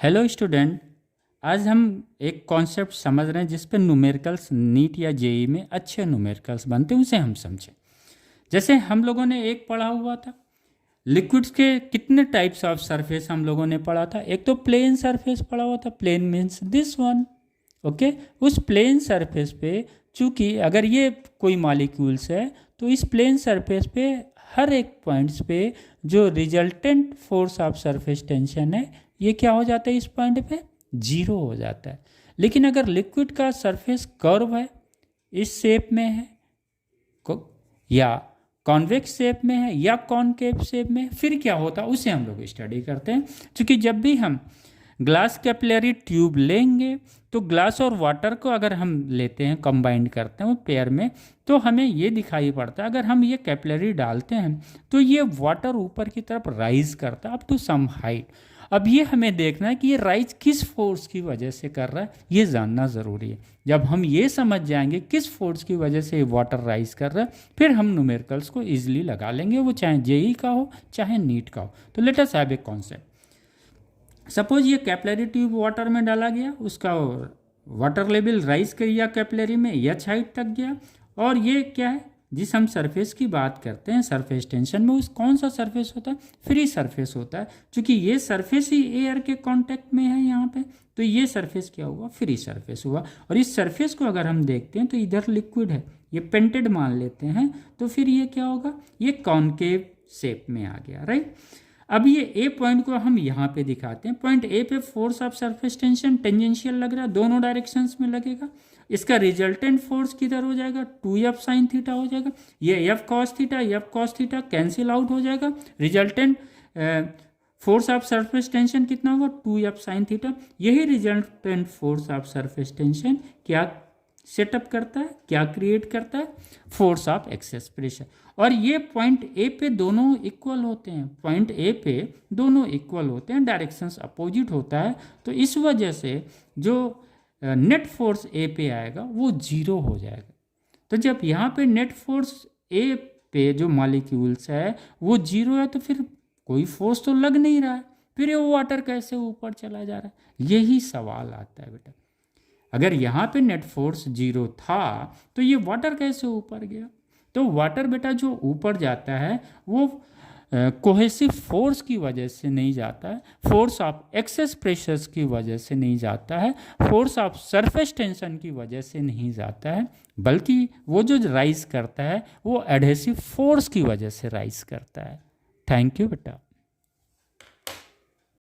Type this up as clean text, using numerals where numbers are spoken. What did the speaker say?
Hello student. आज हम एक कॉन्सेप्ट समझ रहे हैं जिस पे न्यूमेरिकल्स नीट या जेई में अच्छे न्यूमेरिकल्स बनते हैं, उसे हम समझें। जैसे हम लोगों ने एक पढ़ा हुआ था, लिक्विड्स के कितने टाइप्स ऑफ सरफेस हम लोगों ने पढ़ा था। एक तो प्लेन सरफेस पढ़ा हुआ था, plane means this one. Okay, उस प्लेन सरफेस पे चूंकि अगर ये कोई मॉलिक्यूल्स है तो इस प्लेन सरफेस पे हर एक पॉइंट्स पे जो resultant force of surface tension है ये क्या हो जाता है, इस पॉइंट पे जीरो हो जाता है। लेकिन अगर लिक्विड का सरफेस कर्व है, इस शेप में है या कॉन्वेक्स शेप में है या कॉनकेव शेप में, फिर क्या होता है उसे हम लोग स्टडी करते हैं। क्योंकि जब भी हम ग्लास कैपिलरी ट्यूब लेंगे तो ग्लास और वाटर को अगर हम लेते हैं, कंबाइंड करते हैं वो पेयर में, तो हमें ये दिखाई पड़ता है अगर हम ये कैपिलरी डालते हैं तो ये वाटर ऊपर की तरफ राइज करता है अप टू सम हाइट। अब ये हमें देखना है कि ये राइज किस फोर्स की वजह से कर रहा है, ये जानना ज़रूरी है। जब हम ये समझ जाएंगे किस फोर्स की वजह से ये वाटर राइज कर रहा है, फिर हम न्यूमेरिकल्स को इजीली लगा लेंगे, वो चाहे जेई का हो चाहे नीट का हो। तो let us have a concept. Suppose ये कैपिलरी ट्यूब वाटर में डाला गया, उसका वाटर लेवल राइज किया कैपिलरी में, एच हाइट तक गया, और ये क्या है जिस हम सरफेस की बात करते हैं सरफेस टेंशन में, उस कौन सा सरफेस होता है, फ्री सरफेस होता है। क्योंकि ये सरफेस ही एयर के कांटेक्ट में है यहाँ पे, तो ये सरफेस क्या हुआ, फ्री सरफेस हुआ। और इस सरफेस को अगर हम देखते हैं तो इधर लिक्विड है, ये पेंटेड मान लेते हैं, तो फिर ये क्या होगा, ये कॉनकेव शेप में आ गया, राइट। अब ये ए पॉइंट को हम यहाँ पे दिखाते हैं। पॉइंट ए पे force of surface tension tangential लग रहा है, दोनों डायरेक्शंस में लगेगा। इसका रिजल्टेंट फोर्स किधर हो जाएगा, 2f साइन थीटा हो जाएगा। ये f cos theta cancel out हो जाएगा। Resultant force of surface tension कितना होगा, 2f साइन थीटा। यही resultant force of surface tension क्या सेटअप करता है, क्या क्रिएट करता है, फोर्स ऑफ एक्सेस प्रेशर। और ये पॉइंट ए पे दोनों इक्वल होते हैं, पॉइंट ए पे दोनों इक्वल होते हैं, डायरेक्शंस अपोजिट होता है। तो इस वजह से जो नेट फोर्स ए पे आएगा वो जीरो हो जाएगा। तो जब यहाँ पे नेट फोर्स ए पे जो मॉलिक्यूल्स है वो जीरो है, तो फिर कोई फोर्स तो लग नहीं रहा है, फिर ये वाटर कैसे ऊपर चला जा रहा है, यही सवाल आता है बेटा। अगर यहाँ पे नेट फोर्स जीरो था तो ये वाटर कैसे ऊपर गया। तो वाटर बेटा जो ऊपर जाता है वो कोहेसिव फोर्स की वजह से नहीं जाता है, फोर्स ऑफ एक्सेस प्रेशर्स की वजह से नहीं जाता है, फोर्स ऑफ सरफेस टेंशन की वजह से नहीं जाता है, बल्कि वो जो राइज करता है वो एडहेसिव फोर्स की वजह से राइज करता है। थैंक यू बेटा।